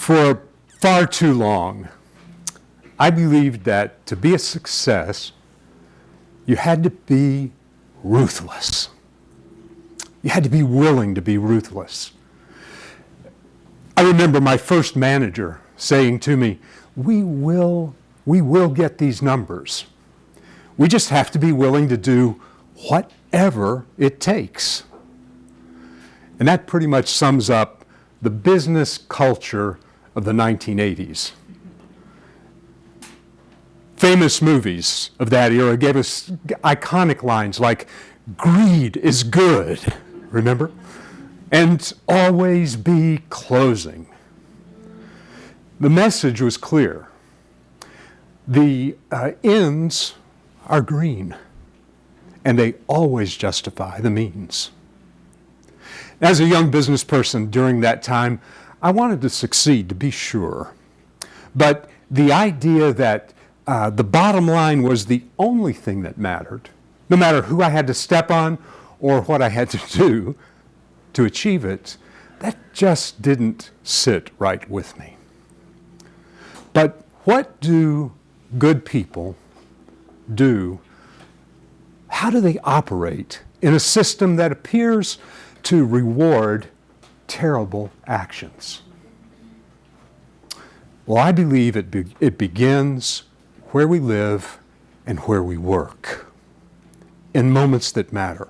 For far too long, I believed that to be a success, you had to be ruthless. You had to be willing to be ruthless. I remember my first manager saying to me, we will get these numbers. We just have to be willing to do whatever it takes. And that pretty much sums up the business culture of the 1980s. Famous movies of that era gave us iconic lines like, "Greed is good," remember? And "always be closing." The message was clear. The ends are green, and they always justify the means. As a young business person during that time, I wanted to succeed, to be sure. But the idea that the bottom line was the only thing that mattered, no matter who I had to step on or what I had to do to achieve it, that just didn't sit right with me. But what do good people do? How do they operate in a system that appears to reward terrible actions? Well, I believe it begins where we live and where we work, in moments that matter.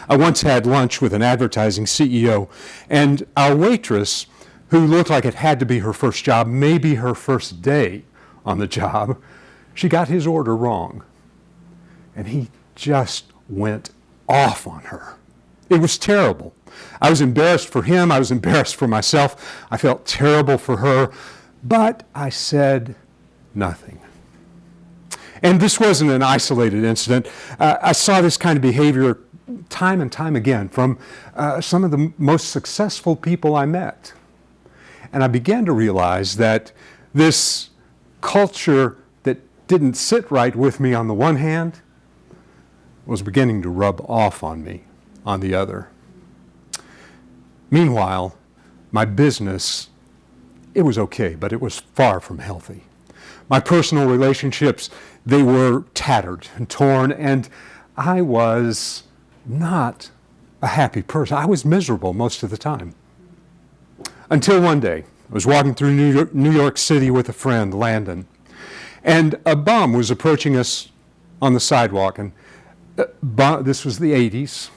I once had lunch with an advertising CEO, and our waitress, who looked like it had to be her first job, maybe her first day on the job, she got his order wrong. And he just went off on her. It was terrible. I was embarrassed for him. I was embarrassed for myself. I felt terrible for her, but I said nothing. And this wasn't an isolated incident. I saw this kind of behavior time and time again from some of the most successful people I met. And I began to realize that this culture that didn't sit right with me on the one hand was beginning to rub off on me on the other. Meanwhile, my business, it was okay, but it was far from healthy. My personal relationships, they were tattered and torn, and I was not a happy person. I was miserable most of the time. Until one day, I was walking through New York City with a friend, Landon, and a bum was approaching us on the sidewalk. And this was the 80s,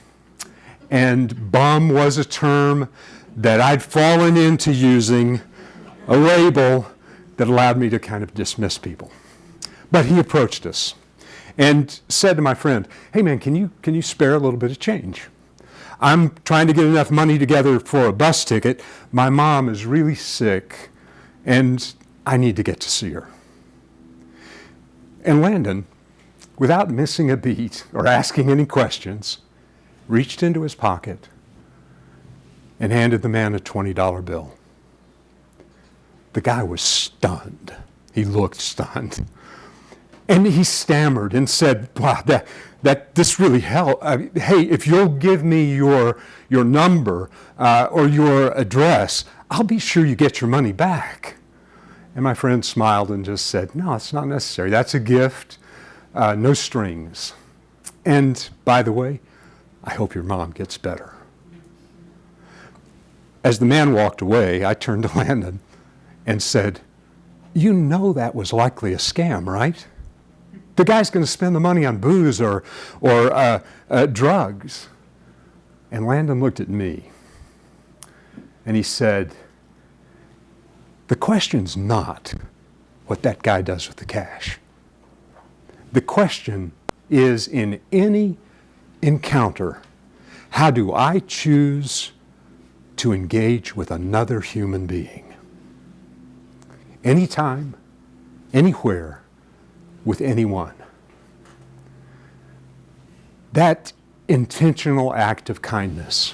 and bum was a term that I'd fallen into using, a label that allowed me to kind of dismiss people. But he approached us and said to my friend, "Hey man, can you spare a little bit of change? I'm trying to get enough money together for a bus ticket. My mom is really sick, and I need to get to see her." And Landon, without missing a beat or asking any questions, reached into his pocket and handed the man a $20 bill. The guy was stunned. He looked stunned. And he stammered and said, "Wow, this really helped. Hey, if you'll give me your number or your address, I'll be sure you get your money back." And my friend smiled and just said, "No, it's not necessary. That's a gift, no strings. And by the way, I hope your mom gets better." As the man walked away, I turned to Landon and said, "You know that was likely a scam, right? The guy's going to spend the money on booze or drugs." And Landon looked at me and he said, "The question's not what that guy does with the cash. The question is, in any encounter, how do I choose to engage with another human being? Anytime, anywhere, with anyone." That intentional act of kindness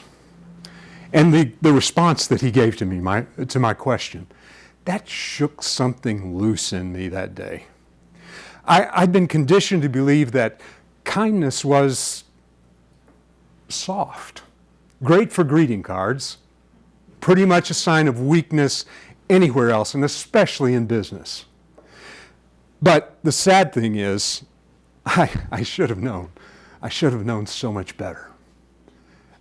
and the response that he gave to me, to my question, that shook something loose in me that day. I'd been conditioned to believe that kindness was soft, great for greeting cards, pretty much a sign of weakness anywhere else, and especially in business. But the sad thing is, I should have known. I should have known so much better.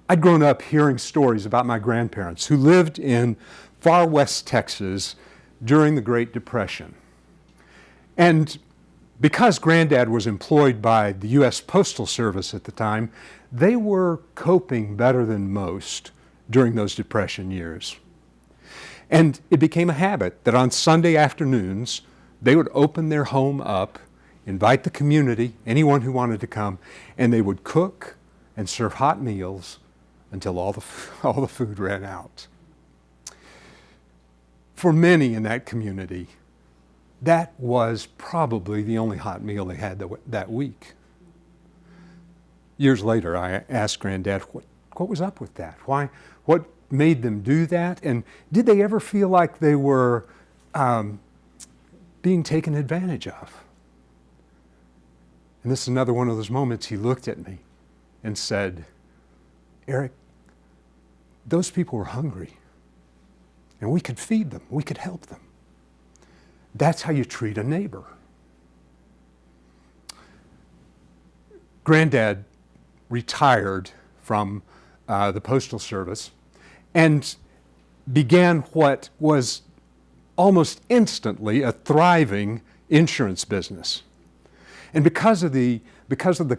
I'd grown up hearing stories about my grandparents who lived in far west Texas during the Great Depression. And because Granddad was employed by the U.S. Postal Service at the time, they were coping better than most during those Depression years. And it became a habit that on Sunday afternoons, they would open their home up, invite the community, anyone who wanted to come, and they would cook and serve hot meals until all the food ran out. For many in that community, that was probably the only hot meal they had that week. Years later, I asked Granddad, what was up with that? What made them do that? And did they ever feel like they were being taken advantage of? And this is another one of those moments he looked at me and said, Eric, those people were hungry, and we could feed them, we could help them. That's how you treat a neighbor. Granddad retired from the Postal Service and began what was almost instantly a thriving insurance business. And because of the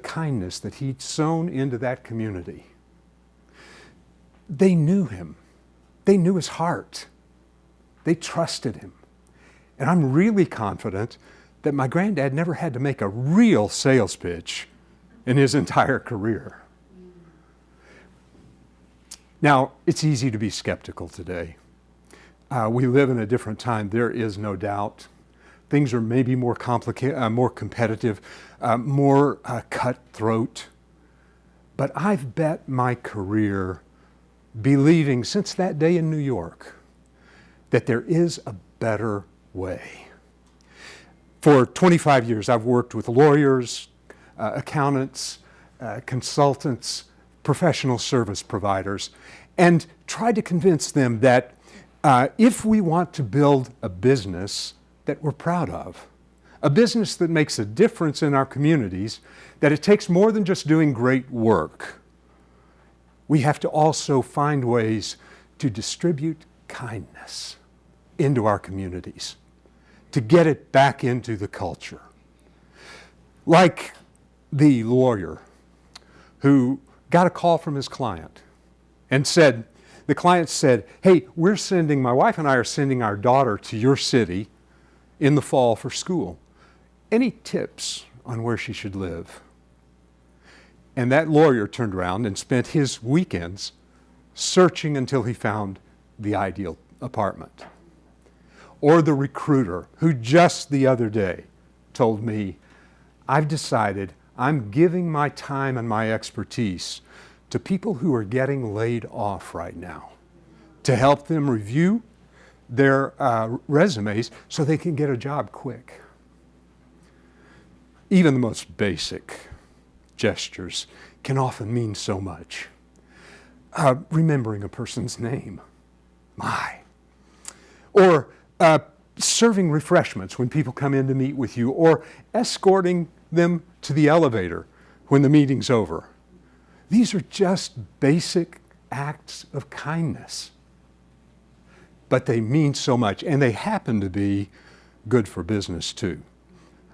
kindness that he'd sown into that community, they knew him. They knew his heart. They trusted him. And I'm really confident that my granddad never had to make a real sales pitch in his entire career. Now, it's easy to be skeptical today. We live in a different time, there is no doubt. Things are maybe more complicated, more competitive, more cutthroat. But I've bet my career believing since that day in New York that there is a better way. For 25 years, I've worked with lawyers, accountants, consultants, professional service providers, and tried to convince them that if we want to build a business that we're proud of, a business that makes a difference in our communities, that it takes more than just doing great work. We have to also find ways to distribute kindness into our communities, to get it back into the culture. Like the lawyer who got a call from his client and the client said, hey, my wife and I are sending our daughter to your city in the fall for school. Any tips on where she should live? And that lawyer turned around and spent his weekends searching until he found the ideal apartment. Or the recruiter who just the other day told me, I've decided I'm giving my time and my expertise to people who are getting laid off right now to help them review their resumes so they can get a job quick. Even the most basic gestures can often mean so much. Remembering a person's name, or serving refreshments when people come in to meet with you, or escorting them to the elevator when the meeting's over. These are just basic acts of kindness, but they mean so much, and they happen to be good for business too.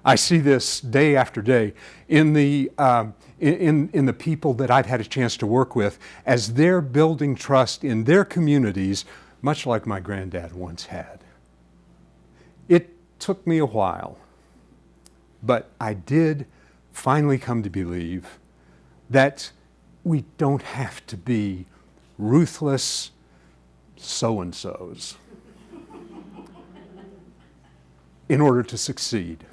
I see this day after day in the people that I've had a chance to work with as they're building trust in their communities, much like my granddad once had. It took me a while, but I did finally come to believe that we don't have to be ruthless so-and-sos in order to succeed.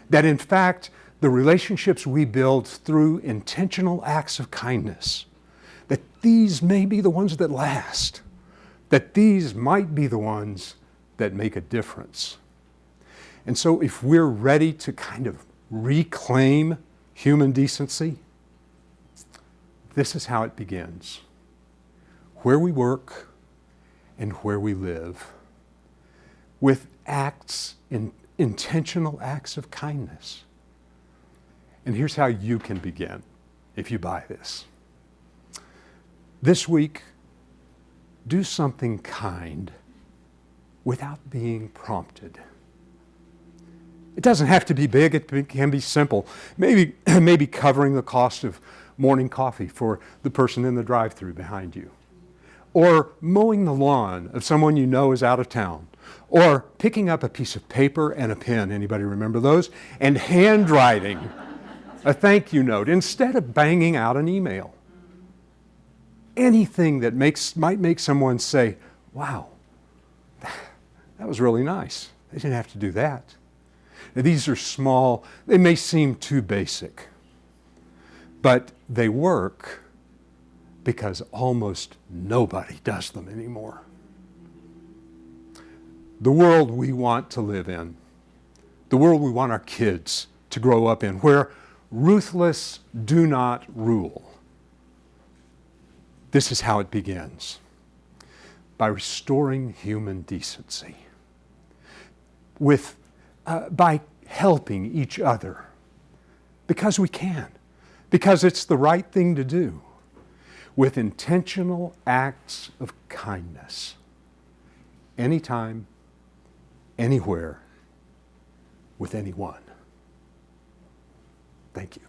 That in fact, the relationships we build through intentional acts of kindness, that these may be the ones that last, that these might be the ones that make a difference. And so if we're ready to kind of reclaim human decency, this is how it begins. Where we work and where we live, with intentional acts of kindness. And here's how you can begin if you buy this. This week, do something kind without being prompted. It doesn't have to be big, it can be simple. Maybe covering the cost of morning coffee for the person in the drive-thru behind you. Or mowing the lawn of someone you know is out of town. Or picking up a piece of paper and a pen, anybody remember those? And handwriting a thank you note instead of banging out an email. Anything that might make someone say, wow, that was really nice. They didn't have to do that. Now, these are small, they may seem too basic, but they work because almost nobody does them anymore. The world we want to live in, the world we want our kids to grow up in, where ruthless do not rule. This is how it begins, by restoring human decency, by helping each other, because we can, because it's the right thing to do, with intentional acts of kindness, anytime, anywhere, with anyone. Thank you.